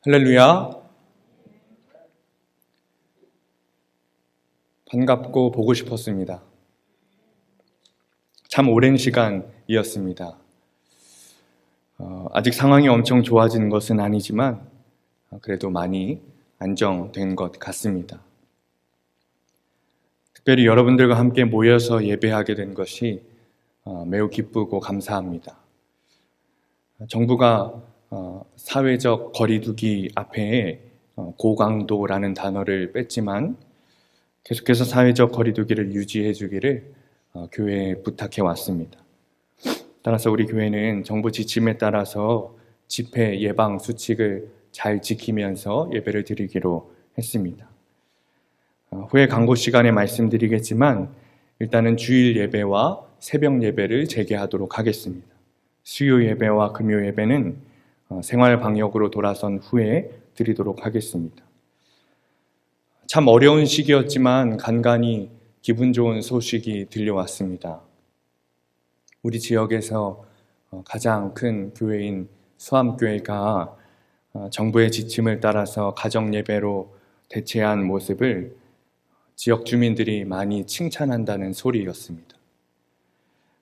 할렐루야. 반갑고 보고 싶었습니다. 참 오랜 시간이었습니다. 아직 상황이 엄청 좋아진 것은 아니지만 그래도 많이 안정된 것 같습니다. 특별히 여러분들과 함께 모여서 예배하게 된 것이 매우 기쁘고 감사합니다. 정부가 사회적 거리두기 앞에 고강도라는 단어를 뺐지만 계속해서 사회적 거리두기를 유지해 주기를 교회에 부탁해 왔습니다. 따라서 우리 교회는 정부 지침에 따라서 집회 예방 수칙을 잘 지키면서 예배를 드리기로 했습니다. 후에 강고 시간에 말씀드리겠지만 일단은 주일 예배와 새벽 예배를 재개하도록 하겠습니다. 수요 예배와 금요 예배는 생활 방역으로 돌아선 후에 드리도록 하겠습니다. 참 어려운 시기였지만 간간히 기분 좋은 소식이 들려왔습니다. 우리 지역에서 가장 큰 교회인 수암교회가 정부의 지침을 따라서 가정예배로 대체한 모습을 지역 주민들이 많이 칭찬한다는 소리였습니다.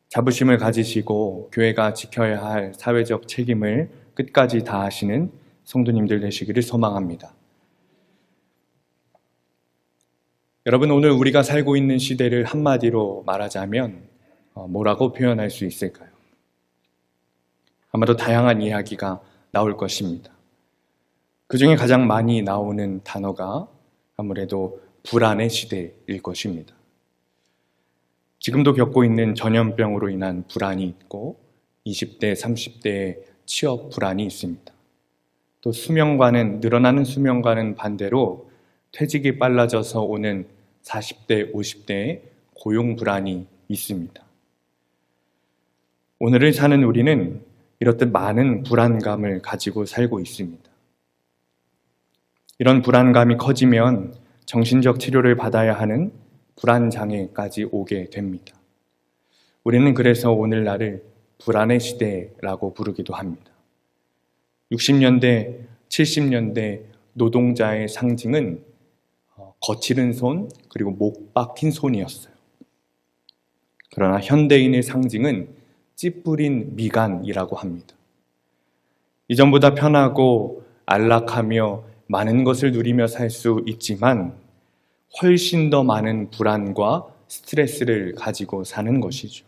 자부심을 가지시고 교회가 지켜야 할 사회적 책임을 끝까지 다하시는 성도님들 되시기를 소망합니다. 여러분, 오늘 우리가 살고 있는 시대를 한마디로 말하자면 뭐라고 표현할 수 있을까요? 아마도 다양한 이야기가 나올 것입니다. 그 중에 가장 많이 나오는 단어가 아무래도 불안의 시대일 것입니다. 지금도 겪고 있는 전염병으로 인한 불안이 있고 20대, 30대의 취업 불안이 있습니다. 또 늘어나는 수명과는 반대로 퇴직이 빨라져서 오는 40대, 50대의 고용 불안이 있습니다. 오늘을 사는 우리는 이렇듯 많은 불안감을 가지고 살고 있습니다. 이런 불안감이 커지면 정신적 치료를 받아야 하는 불안장애까지 오게 됩니다. 우리는 그래서 오늘날을 불안의 시대라고 부르기도 합니다. 60년대, 70년대 노동자의 상징은 거칠은 손 그리고 목 박힌 손이었어요. 그러나 현대인의 상징은 찌푸린 미간이라고 합니다. 이전보다 편하고 안락하며 많은 것을 누리며 살 수 있지만 훨씬 더 많은 불안과 스트레스를 가지고 사는 것이죠.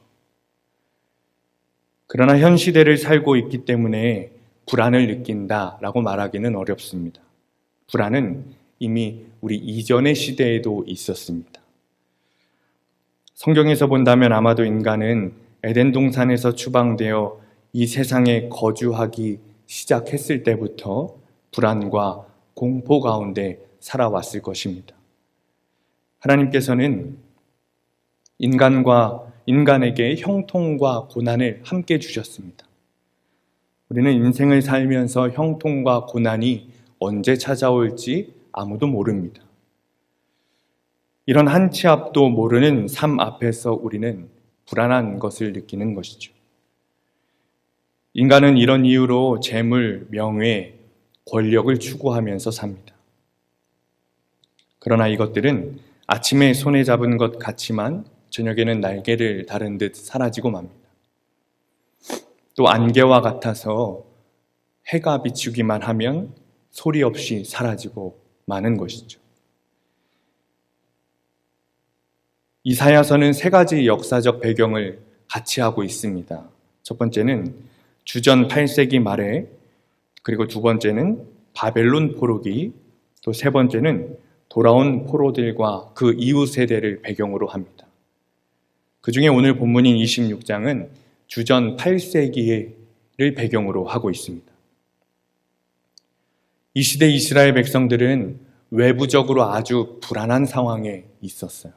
그러나 현 시대를 살고 있기 때문에 불안을 느낀다라고 말하기는 어렵습니다. 불안은 이미 우리 이전의 시대에도 있었습니다. 성경에서 본다면 아마도 인간은 에덴 동산에서 추방되어 이 세상에 거주하기 시작했을 때부터 불안과 공포 가운데 살아왔을 것입니다. 하나님께서는 인간에게 형통과 고난을 함께 주셨습니다. 우리는 인생을 살면서 형통과 고난이 언제 찾아올지 아무도 모릅니다. 이런 한 치 앞도 모르는 삶 앞에서 우리는 불안한 것을 느끼는 것이죠. 인간은 이런 이유로 재물, 명예, 권력을 추구하면서 삽니다. 그러나 이것들은 아침에 손에 잡은 것 같지만 저녁에는 날개를 다른 듯 사라지고 맙니다. 또 안개와 같아서 해가 비추기만 하면 소리 없이 사라지고 마는 것이죠. 이사야서는 세 가지 역사적 배경을 같이 하고 있습니다. 첫 번째는 주전 8세기 말에, 그리고 두 번째는 바벨론 포로기, 또 세 번째는 돌아온 포로들과 그 이후 세대를 배경으로 합니다. 그 중에 오늘 본문인 26장은 주전 8세기를 배경으로 하고 있습니다. 이 시대 이스라엘 백성들은 외부적으로 아주 불안한 상황에 있었어요.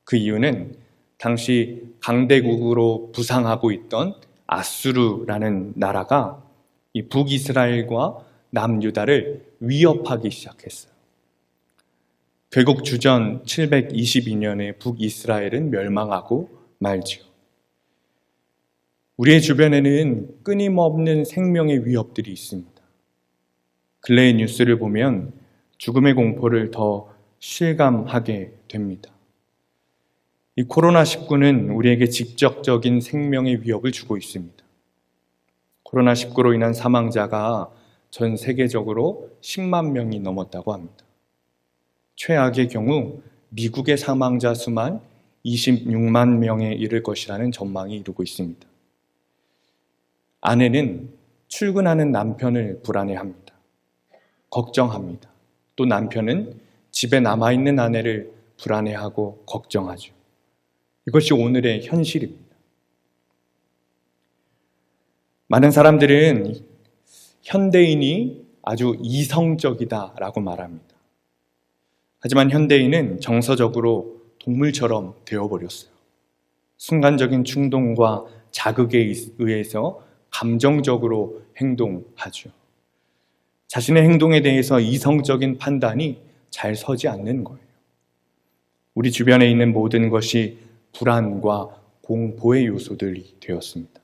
그 이유는 당시 강대국으로 부상하고 있던 아수르라는 나라가 이 북이스라엘과 남유다를 위협하기 시작했어요. 결국 주전 722년에 북이스라엘은 멸망하고 말지요. 우리의 주변에는 끊임없는 생명의 위협들이 있습니다. 근래의 뉴스를 보면 죽음의 공포를 더 실감하게 됩니다. 이 코로나19는 우리에게 직접적인 생명의 위협을 주고 있습니다. 코로나19로 인한 사망자가 전 세계적으로 10만 명이 넘었다고 합니다. 최악의 경우 미국의 사망자 수만 26만 명에 이를 것이라는 전망이 이루고 있습니다. 아내는 출근하는 남편을 불안해합니다. 걱정합니다. 또 남편은 집에 남아있는 아내를 불안해하고 걱정하죠. 이것이 오늘의 현실입니다. 많은 사람들은 현대인이 아주 이성적이다라고 말합니다. 하지만 현대인은 정서적으로 동물처럼 되어버렸어요. 순간적인 충동과 자극에 의해서 감정적으로 행동하죠. 자신의 행동에 대해서 이성적인 판단이 잘 서지 않는 거예요. 우리 주변에 있는 모든 것이 불안과 공포의 요소들이 되었습니다.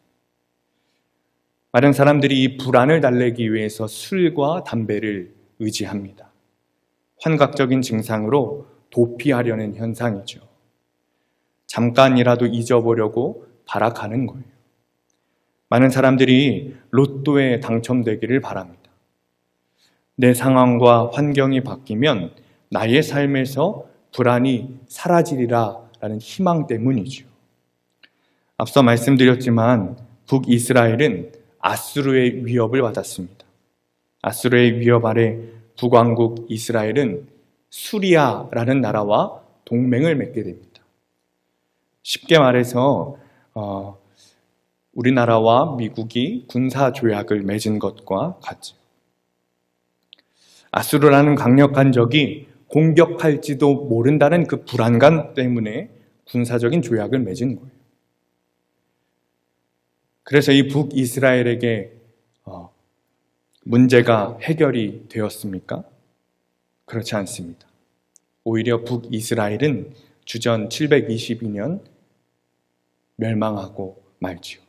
많은 사람들이 이 불안을 달래기 위해서 술과 담배를 의지합니다. 환각적인 증상으로 도피하려는 현상이죠. 잠깐이라도 잊어보려고 발악하는 거예요. 많은 사람들이 로또에 당첨되기를 바랍니다. 내 상황과 환경이 바뀌면 나의 삶에서 불안이 사라지리라 라는 희망 때문이죠. 앞서 말씀드렸지만 북이스라엘은 아수르의 위협을 받았습니다. 아수르의 위협 아래 북왕국 이스라엘은 수리아라는 나라와 동맹을 맺게 됩니다. 쉽게 말해서 우리나라와 미국이 군사 조약을 맺은 것과 같죠. 아수르라는 강력한 적이 공격할지도 모른다는 그 불안감 때문에 군사적인 조약을 맺은 거예요. 그래서 이 북이스라엘에게 문제가 해결이 되었습니까? 그렇지 않습니다. 오히려 북이스라엘은 주전 722년 멸망하고 말지요.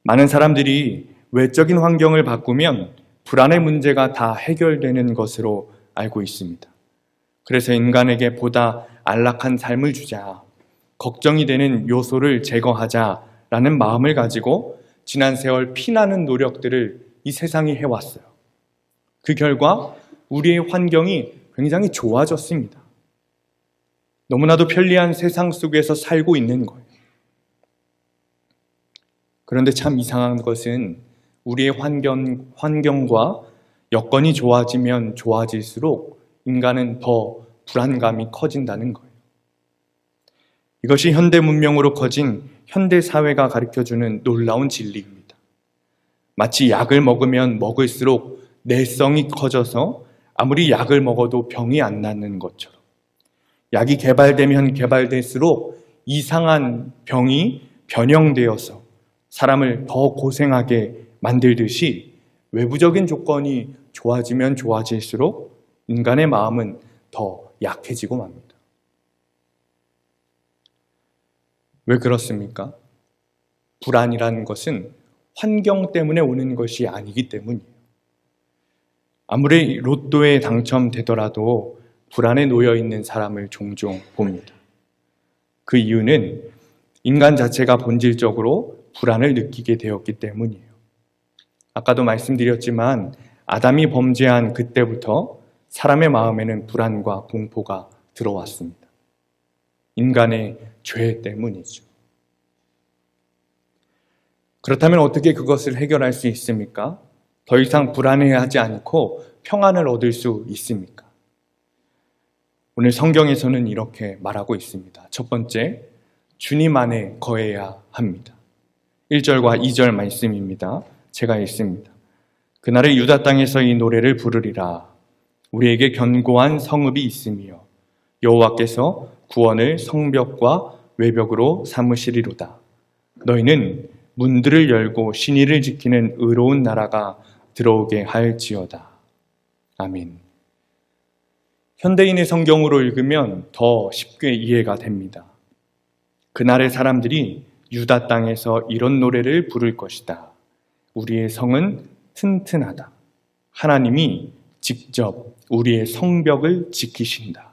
많은 사람들이 외적인 환경을 바꾸면 불안의 문제가 다 해결되는 것으로 알고 있습니다. 그래서 인간에게 보다 안락한 삶을 주자, 걱정이 되는 요소를 제거하자라는 마음을 가지고 지난 세월 피나는 노력들을 이 세상이 해왔어요. 그 결과 우리의 환경이 굉장히 좋아졌습니다. 너무나도 편리한 세상 속에서 살고 있는 거예요. 그런데 참 이상한 것은 우리의 환경과 여건이 좋아지면 좋아질수록 인간은 더 불안감이 커진다는 거예요. 이것이 현대 문명으로 커진 현대 사회가 가르쳐주는 놀라운 진리입니다. 마치 약을 먹으면 먹을수록 내성이 커져서 아무리 약을 먹어도 병이 안 낫는 것처럼, 약이 개발되면 개발될수록 이상한 병이 변형되어서 사람을 더 고생하게 만들듯이 외부적인 조건이 좋아지면 좋아질수록 인간의 마음은 더 약해지고 맙니다. 왜 그렇습니까? 불안이라는 것은 환경 때문에 오는 것이 아니기 때문이에요. 아무리 로또에 당첨되더라도 불안에 놓여 있는 사람을 종종 봅니다. 그 이유는 인간 자체가 본질적으로 불안을 느끼게 되었기 때문이에요. 아까도 말씀드렸지만 아담이 범죄한 그때부터 사람의 마음에는 불안과 공포가 들어왔습니다. 인간의 죄 때문이죠. 그렇다면 어떻게 그것을 해결할 수 있습니까? 더 이상 불안해하지 않고 평안을 얻을 수 있습니까? 오늘 성경에서는 이렇게 말하고 있습니다. 첫 번째, 주님 안에 거해야 합니다. 1절과 2절 말씀입니다. 제가 읽습니다. 그날의 유다 땅에서 이 노래를 부르리라. 우리에게 견고한 성읍이 있으며 여호와께서 구원을 성벽과 외벽으로 삼으시리로다. 너희는 문들을 열고 신의를 지키는 의로운 나라가 들어오게 할지어다. 아멘. 현대인의 성경으로 읽으면 더 쉽게 이해가 됩니다. 그날의 사람들이 유다 땅에서 이런 노래를 부를 것이다. 우리의 성은 튼튼하다. 하나님이 직접 우리의 성벽을 지키신다.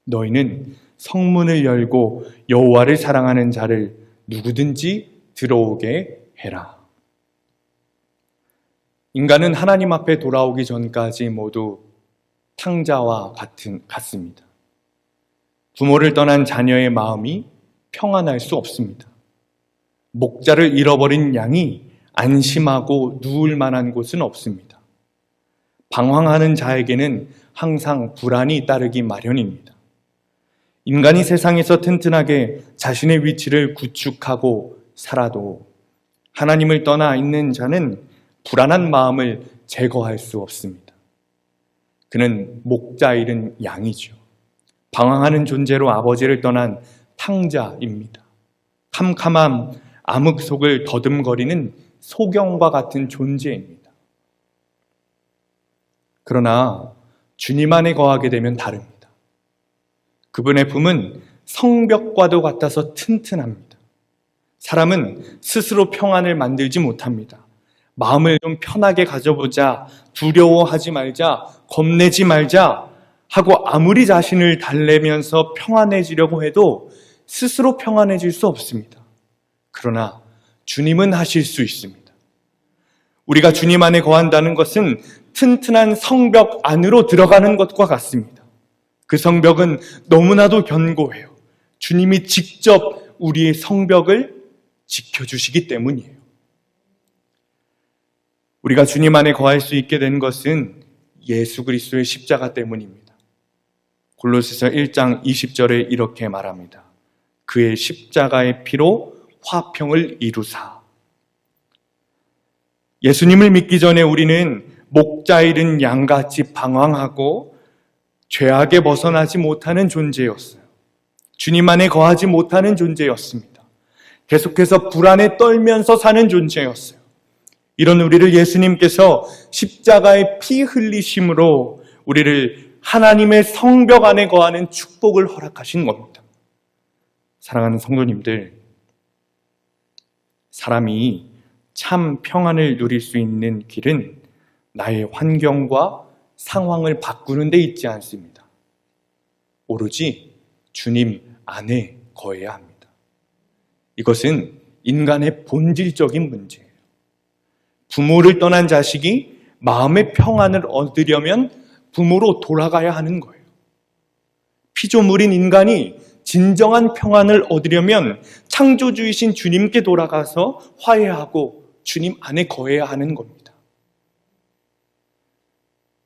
너희는 성문을 열고 여호와를 사랑하는 자를 누구든지 들어오게 해라. 인간은 하나님 앞에 돌아오기 전까지 모두 탕자와 같습니다. 부모를 떠난 자녀의 마음이 평안할 수 없습니다. 목자를 잃어버린 양이 안심하고 누울 만한 곳은 없습니다. 방황하는 자에게는 항상 불안이 따르기 마련입니다. 인간이 세상에서 튼튼하게 자신의 위치를 구축하고 살아도 하나님을 떠나 있는 자는 불안한 마음을 제거할 수 없습니다. 그는 목자 잃은 양이죠. 방황하는 존재로 아버지를 떠난 탕자입니다. 캄캄한 암흑 속을 더듬거리는 소경과 같은 존재입니다. 그러나 주님 안에 거하게 되면 다릅니다. 그분의 품은 성벽과도 같아서 튼튼합니다. 사람은 스스로 평안을 만들지 못합니다. 마음을 좀 편하게 가져보자, 두려워하지 말자, 겁내지 말자 하고 아무리 자신을 달래면서 평안해지려고 해도 스스로 평안해질 수 없습니다. 그러나 주님은 하실 수 있습니다. 우리가 주님 안에 거한다는 것은 튼튼한 성벽 안으로 들어가는 것과 같습니다. 그 성벽은 너무나도 견고해요. 주님이 직접 우리의 성벽을 지켜주시기 때문이에요. 우리가 주님 안에 거할 수 있게 된 것은 예수 그리스도의 십자가 때문입니다. 골로새서 1장 20절에 이렇게 말합니다. 그의 십자가의 피로 화평을 이루사. 예수님을 믿기 전에 우리는 목자 잃은 양같이 방황하고 죄악에 벗어나지 못하는 존재였어요. 주님 안에 거하지 못하는 존재였습니다. 계속해서 불안에 떨면서 사는 존재였어요. 이런 우리를 예수님께서 십자가의 피 흘리심으로 우리를 하나님의 성벽 안에 거하는 축복을 허락하신 겁니다. 사랑하는 성도님들, 사람이 참 평안을 누릴 수 있는 길은 나의 환경과 상황을 바꾸는 데 있지 않습니다. 오로지 주님 안에 거해야 합니다. 이것은 인간의 본질적인 문제예요. 부모를 떠난 자식이 마음의 평안을 얻으려면 부모로 돌아가야 하는 거예요. 피조물인 인간이 진정한 평안을 얻으려면 창조주이신 주님께 돌아가서 화해하고 주님 안에 거해야 하는 겁니다.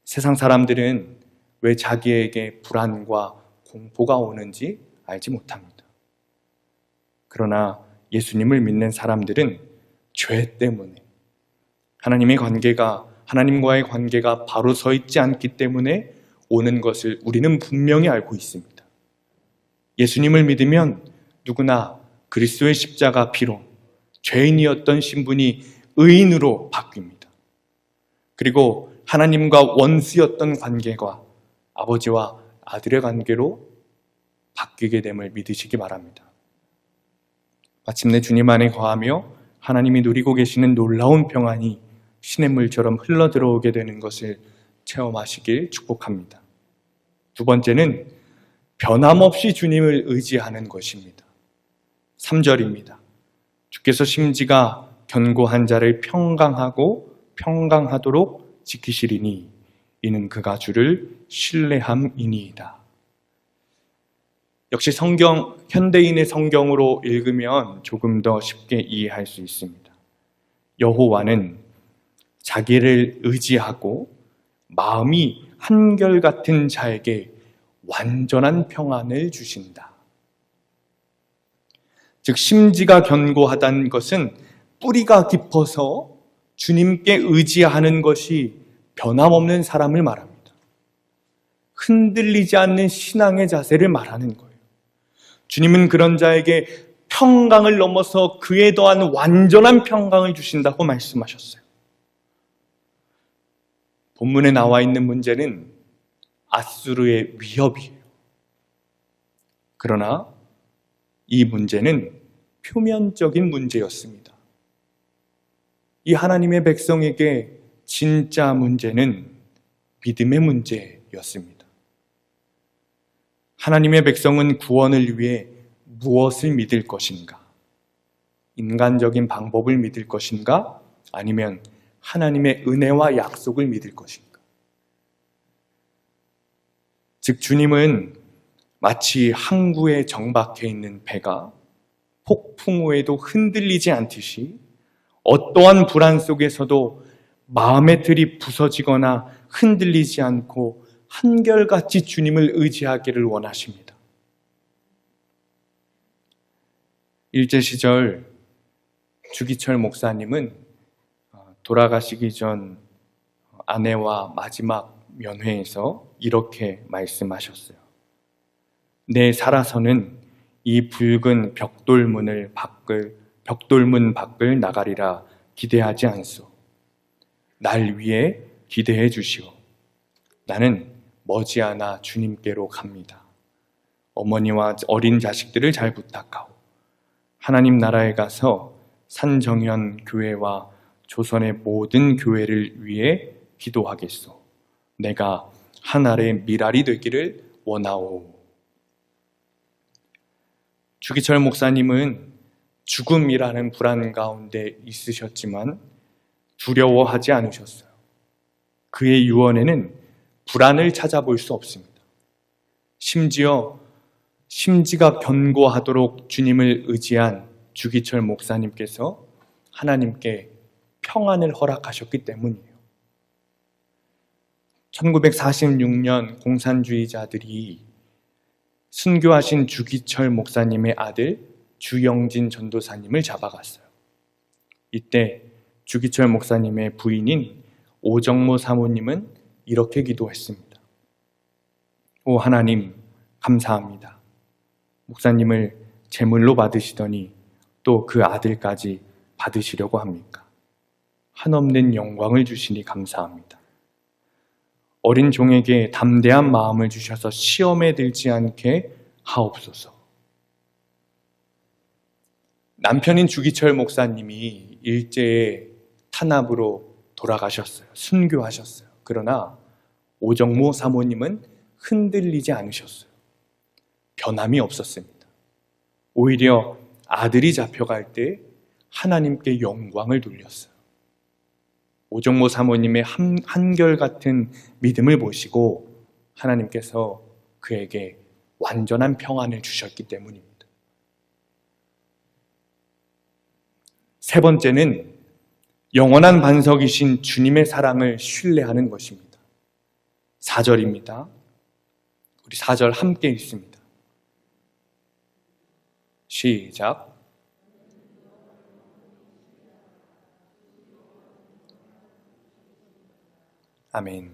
세상 사람들은 왜 자기에게 불안과 공포가 오는지 알지 못합니다. 그러나 예수님을 믿는 사람들은 죄 때문에 하나님과의 관계가 바로 서 있지 않기 때문에 오는 것을 우리는 분명히 알고 있습니다. 예수님을 믿으면 누구나 그리스도의 십자가 피로 죄인이었던 신분이 의인으로 바뀝니다. 그리고 하나님과 원수였던 관계가 아버지와 아들의 관계로 바뀌게 됨을 믿으시기 바랍니다. 마침내 주님 안에 거하며 하나님이 누리고 계시는 놀라운 평안이 시냇물처럼 흘러들어오게 되는 것을 체험하시길 축복합니다. 두 번째는 변함없이 주님을 의지하는 것입니다. 3절입니다. 주께서 심지가 견고한 자를 평강하고 평강하도록 지키시리니 이는 그가 주를 신뢰함이니이다. 역시 현대인의 성경으로 읽으면 조금 더 쉽게 이해할 수 있습니다. 여호와는 자기를 의지하고 마음이 한결같은 자에게 완전한 평안을 주신다. 즉 심지가 견고하다는 것은 뿌리가 깊어서 주님께 의지하는 것이 변함없는 사람을 말합니다. 흔들리지 않는 신앙의 자세를 말하는 거예요. 주님은 그런 자에게 평강을 넘어서 그에 더한 완전한 평강을 주신다고 말씀하셨어요. 본문에 나와 있는 문제는 아수르의 위협이에요. 그러나 이 문제는 표면적인 문제였습니다. 이 하나님의 백성에게 진짜 문제는 믿음의 문제였습니다. 하나님의 백성은 구원을 위해 무엇을 믿을 것인가? 인간적인 방법을 믿을 것인가? 아니면 하나님의 은혜와 약속을 믿을 것인가? 즉, 주님은 마치 항구에 정박해 있는 배가 폭풍 후에도 흔들리지 않듯이 어떠한 불안 속에서도 마음의 틀이 부서지거나 흔들리지 않고 한결같이 주님을 의지하기를 원하십니다. 일제시절 주기철 목사님은 돌아가시기 전 아내와 마지막 면회에서 이렇게 말씀하셨어요. 내 살아서는 이 붉은 벽돌문 밖을 나가리라 기대하지 않소. 날 위해 기대해 주시오. 나는 머지않아 주님께로 갑니다. 어머니와 어린 자식들을 잘 부탁하오. 하나님 나라에 가서 산정현 교회와 조선의 모든 교회를 위해 기도하겠소. 내가 하늘의 미랄이 되기를 원하오. 주기철 목사님은 죽음이라는 불안 가운데 있으셨지만 두려워하지 않으셨어요. 그의 유언에는 불안을 찾아볼 수 없습니다. 심지어 심지가 견고하도록 주님을 의지한 주기철 목사님께서 하나님께 평안을 허락하셨기 때문이에요. 1946년 공산주의자들이 순교하신 주기철 목사님의 아들 주영진 전도사님을 잡아갔어요. 이때 주기철 목사님의 부인인 오정모 사모님은 이렇게 기도했습니다. 오 하나님, 감사합니다. 목사님을 제물로 받으시더니 또 그 아들까지 받으시려고 합니까? 한없는 영광을 주시니 감사합니다. 어린 종에게 담대한 마음을 주셔서 시험에 들지 않게 하옵소서. 남편인 주기철 목사님이 일제의 탄압으로 돌아가셨어요. 순교하셨어요. 그러나 오정모 사모님은 흔들리지 않으셨어요. 변함이 없었습니다. 오히려 아들이 잡혀갈 때 하나님께 영광을 돌렸어요. 오정모 사모님의 한결같은 믿음을 보시고 하나님께서 그에게 완전한 평안을 주셨기 때문입니다. 세 번째는 영원한 반석이신 주님의 사랑을 신뢰하는 것입니다. 4절입니다. 우리 4절 함께 읽습니다. 시작. 아멘.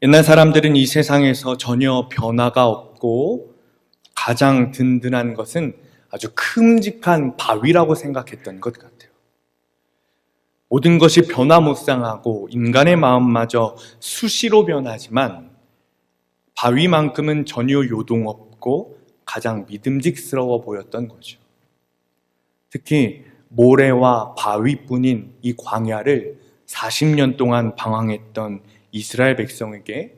옛날 사람들은 이 세상에서 전혀 변화가 없고 가장 든든한 것은 아주 큼직한 바위라고 생각했던 것 같아요. 모든 것이 변화무쌍하고 인간의 마음마저 수시로 변하지만 바위만큼은 전혀 요동 없고 가장 믿음직스러워 보였던 거죠. 특히 모래와 바위뿐인 이 광야를 40년 동안 방황했던 이스라엘 백성에게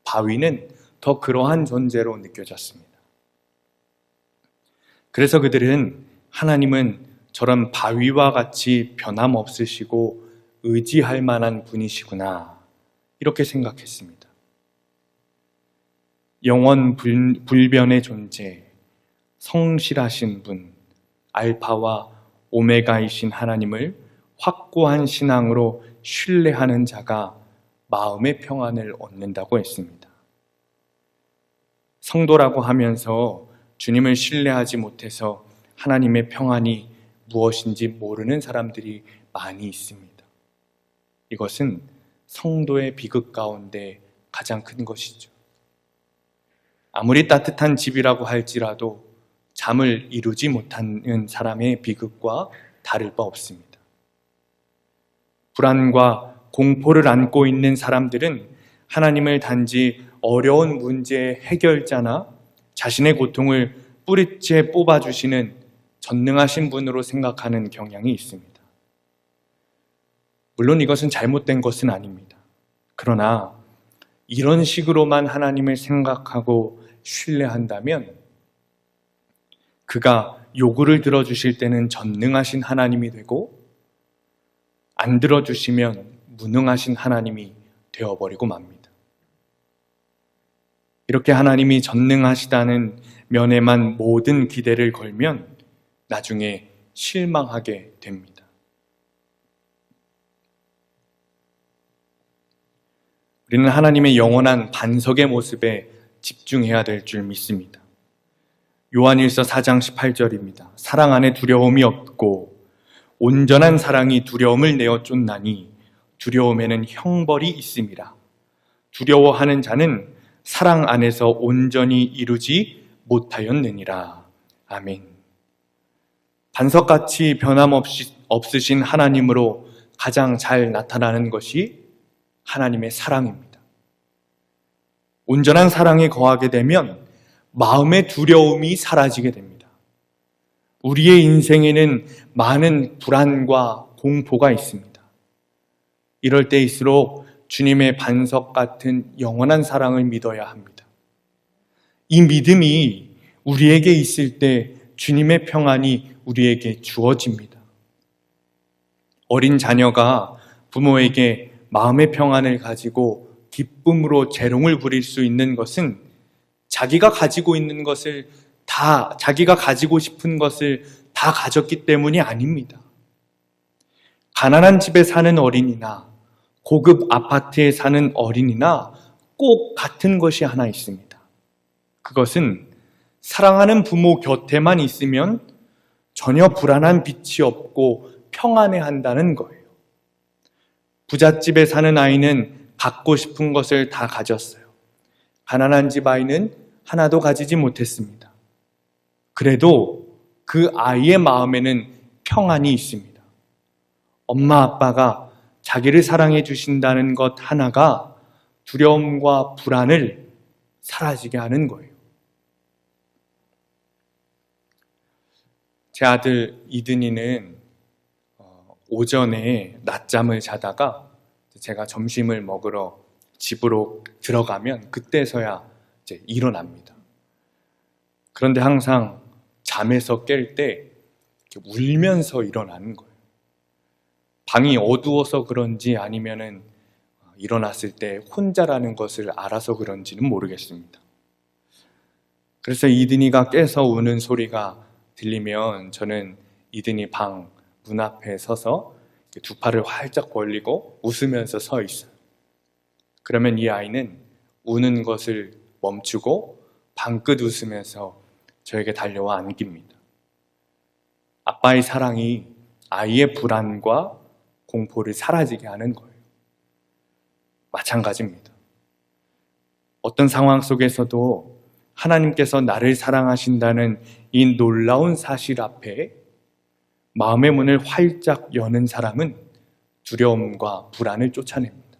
바위는 더 그러한 존재로 느껴졌습니다. 그래서 그들은 하나님은 저런 바위와 같이 변함없으시고 의지할 만한 분이시구나 이렇게 생각했습니다. 영원 불변의 존재, 성실하신 분, 알파와 오메가이신 하나님을 확고한 신앙으로 신뢰하는 자가 마음의 평안을 얻는다고 했습니다. 성도라고 하면서 주님을 신뢰하지 못해서 하나님의 평안이 무엇인지 모르는 사람들이 많이 있습니다. 이것은 성도의 비극 가운데 가장 큰 것이죠. 아무리 따뜻한 집이라고 할지라도 잠을 이루지 못하는 사람의 비극과 다를 바 없습니다. 불안과 공포를 안고 있는 사람들은 하나님을 단지 어려운 문제의 해결자나 자신의 고통을 뿌리째 뽑아주시는 전능하신 분으로 생각하는 경향이 있습니다. 물론 이것은 잘못된 것은 아닙니다. 그러나 이런 식으로만 하나님을 생각하고 신뢰한다면 그가 요구를 들어주실 때는 전능하신 하나님이 되고 안 들어주시면 무능하신 하나님이 되어버리고 맙니다. 이렇게 하나님이 전능하시다는 면에만 모든 기대를 걸면 나중에 실망하게 됩니다. 우리는 하나님의 영원한 반석의 모습에 집중해야 될 줄 믿습니다. 요한일서 4장 18절입니다. 사랑 안에 두려움이 없고 온전한 사랑이 두려움을 내어 쫓나니 두려움에는 형벌이 있음이라. 두려워하는 자는 사랑 안에서 온전히 이루지 못하였느니라. 아멘. 반석같이 변함없으신 하나님으로 가장 잘 나타나는 것이 하나님의 사랑입니다. 온전한 사랑에 거하게 되면 마음의 두려움이 사라지게 됩니다. 우리의 인생에는 많은 불안과 공포가 있습니다. 이럴 때일수록 주님의 반석 같은 영원한 사랑을 믿어야 합니다. 이 믿음이 우리에게 있을 때 주님의 평안이 우리에게 주어집니다. 어린 자녀가 부모에게 마음의 평안을 가지고 기쁨으로 재롱을 부릴 수 있는 것은 자기가 가지고 있는 것을 자기가 가지고 싶은 것을 다 가졌기 때문이 아닙니다. 가난한 집에 사는 어린이나 고급 아파트에 사는 어린이나 꼭 같은 것이 하나 있습니다. 그것은 사랑하는 부모 곁에만 있으면 전혀 불안한 빛이 없고 평안해한다는 거예요. 부잣집에 사는 아이는 갖고 싶은 것을 다 가졌어요. 가난한 집 아이는 하나도 가지지 못했습니다. 그래도 그 아이의 마음에는 평안이 있습니다. 엄마 아빠가 자기를 사랑해 주신다는 것 하나가 두려움과 불안을 사라지게 하는 거예요. 제 아들 이든이는 오전에 낮잠을 자다가 제가 점심을 먹으러 집으로 들어가면 그때서야 이제 일어납니다. 그런데 항상 잠에서 깰 때 울면서 일어나는 거예요. 방이 어두워서 그런지 아니면은 일어났을 때 혼자라는 것을 알아서 그런지는 모르겠습니다. 그래서 이든이가 깨서 우는 소리가 들리면 저는 이든이 방 문 앞에 서서 두 팔을 활짝 벌리고 웃으면서 서 있어요. 그러면 이 아이는 우는 것을 멈추고 방긋 웃으면서 저에게 달려와 안깁니다. 아빠의 사랑이 아이의 불안과 공포를 사라지게 하는 거예요. 마찬가지입니다. 어떤 상황 속에서도 하나님께서 나를 사랑하신다는 이 놀라운 사실 앞에 마음의 문을 활짝 여는 사람은 두려움과 불안을 쫓아냅니다.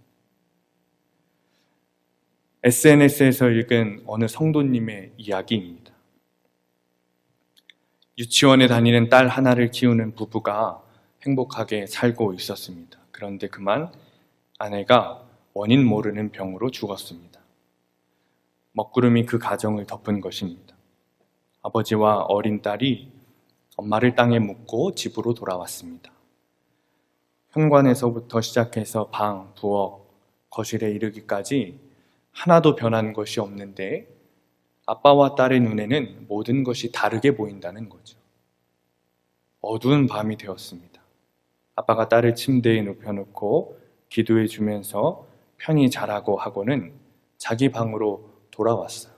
SNS에서 읽은 어느 성도님의 이야기입니다. 유치원에 다니는 딸 하나를 키우는 부부가 행복하게 살고 있었습니다. 그런데 그만 아내가 원인 모르는 병으로 죽었습니다. 먹구름이 그 가정을 덮은 것입니다. 아버지와 어린 딸이 엄마를 땅에 묻고 집으로 돌아왔습니다. 현관에서부터 시작해서 방, 부엌, 거실에 이르기까지 하나도 변한 것이 없는데 아빠와 딸의 눈에는 모든 것이 다르게 보인다는 거죠. 어두운 밤이 되었습니다. 아빠가 딸을 침대에 눕혀놓고 기도해 주면서 편히 자라고 하고는 자기 방으로 돌아왔어요.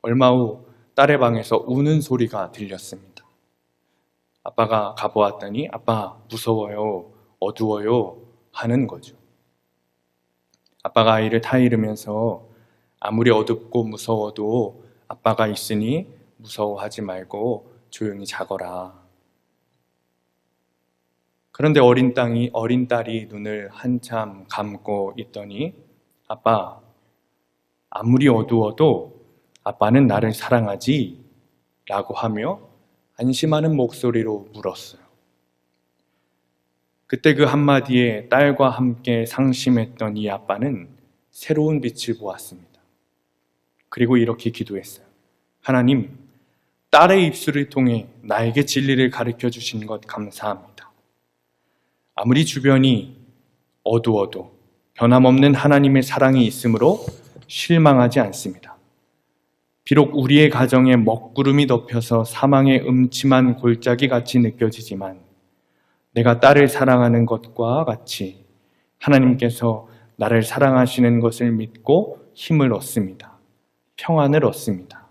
얼마 후 딸의 방에서 우는 소리가 들렸습니다. 아빠가 가보았더니 아빠 무서워요, 어두워요 하는 거죠. 아빠가 아이를 타이르면서 아무리 어둡고 무서워도 아빠가 있으니 무서워하지 말고 조용히 자거라. 그런데 어린 딸이 눈을 한참 감고 있더니 아빠, 아무리 어두워도 아빠는 나를 사랑하지? 라고 하며 안심하는 목소리로 물었어요. 그때 그 한마디에 딸과 함께 상심했던 이 아빠는 새로운 빛을 보았습니다. 그리고 이렇게 기도했어요. 하나님, 딸의 입술을 통해 나에게 진리를 가르쳐 주신 것 감사합니다. 아무리 주변이 어두워도 변함없는 하나님의 사랑이 있으므로 실망하지 않습니다. 비록 우리의 가정에 먹구름이 덮여서 사망의 음침한 골짜기 같이 느껴지지만 내가 딸을 사랑하는 것과 같이 하나님께서 나를 사랑하시는 것을 믿고 힘을 얻습니다. 평안을 얻습니다.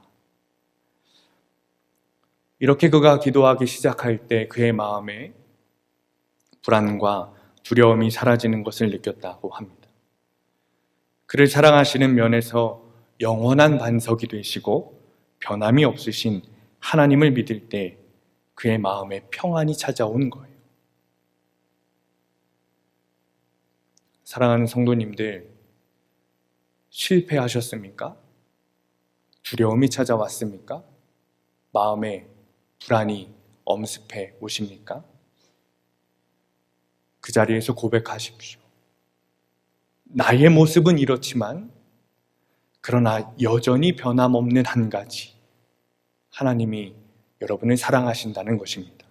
이렇게 그가 기도하기 시작할 때 그의 마음에 불안과 두려움이 사라지는 것을 느꼈다고 합니다. 그를 사랑하시는 면에서 영원한 반석이 되시고 변함이 없으신 하나님을 믿을 때 그의 마음에 평안이 찾아온 거예요. 사랑하는 성도님들, 실패하셨습니까? 두려움이 찾아왔습니까? 마음에 불안이 엄습해 오십니까? 그 자리에서 고백하십시오. 나의 모습은 이렇지만 그러나 여전히 변함없는 한 가지, 하나님이 여러분을 사랑하신다는 것입니다.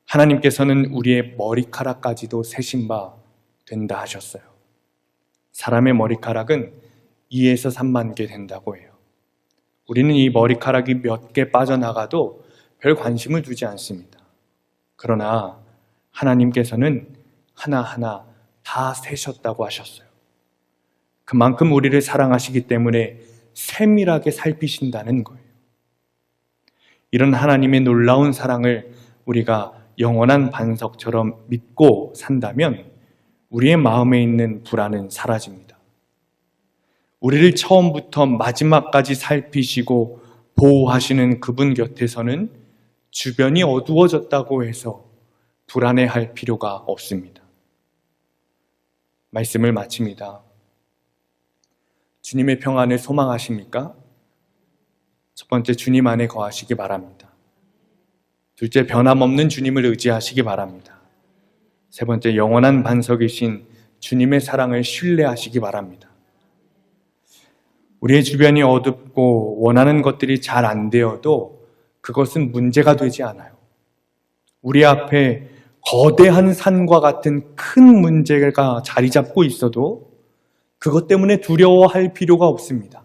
하나님께서는 우리의 머리카락까지도 세신 바 된다 하셨어요. 사람의 머리카락은 2에서 3만 개 된다고 해요. 우리는 이 머리카락이 몇 개 빠져나가도 별 관심을 두지 않습니다. 그러나 하나님께서는 하나하나 다 세셨다고 하셨어요. 그만큼 우리를 사랑하시기 때문에 세밀하게 살피신다는 거예요. 이런 하나님의 놀라운 사랑을 우리가 영원한 반석처럼 믿고 산다면 우리의 마음에 있는 불안은 사라집니다. 우리를 처음부터 마지막까지 살피시고 보호하시는 그분 곁에서는 주변이 어두워졌다고 해서 불안해할 필요가 없습니다. 말씀을 마칩니다. 주님의 평안을 소망하십니까? 첫 번째, 주님 안에 거하시기 바랍니다. 둘째, 변함없는 주님을 의지하시기 바랍니다. 세 번째, 영원한 반석이신 주님의 사랑을 신뢰하시기 바랍니다. 우리의 주변이 어둡고 원하는 것들이 잘 안 되어도 그것은 문제가 되지 않아요. 우리 앞에 거대한 산과 같은 큰 문제가 자리 잡고 있어도 그것 때문에 두려워할 필요가 없습니다.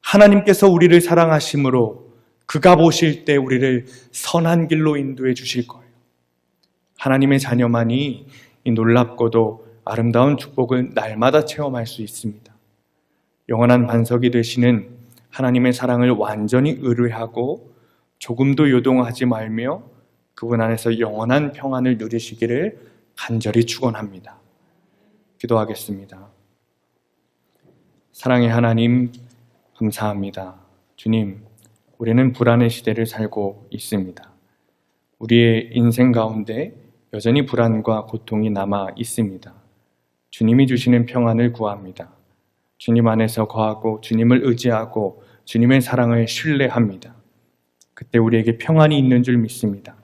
하나님께서 우리를 사랑하심으로 그가 보실 때 우리를 선한 길로 인도해 주실 거예요. 하나님의 자녀만이 이 놀랍고도 아름다운 축복을 날마다 체험할 수 있습니다. 영원한 반석이 되시는 하나님의 사랑을 완전히 의뢰하고 조금도 요동하지 말며 그분 안에서 영원한 평안을 누리시기를 간절히 축원합니다. 기도하겠습니다. 사랑의 하나님, 감사합니다. 주님, 우리는 불안의 시대를 살고 있습니다. 우리의 인생 가운데 여전히 불안과 고통이 남아 있습니다. 주님이 주시는 평안을 구합니다. 주님 안에서 거하고 주님을 의지하고 주님의 사랑을 신뢰합니다. 그때 우리에게 평안이 있는 줄 믿습니다.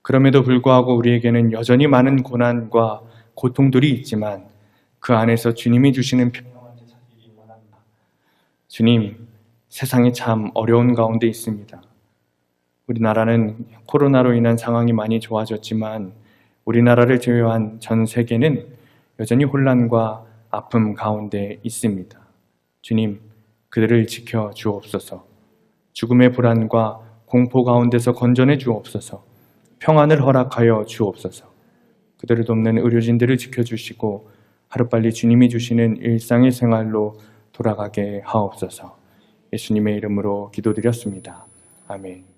그럼에도 불구하고 우리에게는 여전히 많은 고난과 고통들이 있지만 그 안에서 주님이 주시는 평안을 찾기를 원합니다. 주님, 세상이 참 어려운 가운데 있습니다. 우리나라는 코로나로 인한 상황이 많이 좋아졌지만 우리나라를 제외한 전 세계는 여전히 혼란과 아픔 가운데 있습니다. 주님, 그들을 지켜 주옵소서. 죽음의 불안과 공포 가운데서 건져내 주옵소서. 평안을 허락하여 주옵소서. 그들을 돕는 의료진들을 지켜주시고 하루빨리 주님이 주시는 일상의 생활로 돌아가게 하옵소서. 예수님의 이름으로 기도드렸습니다. 아멘.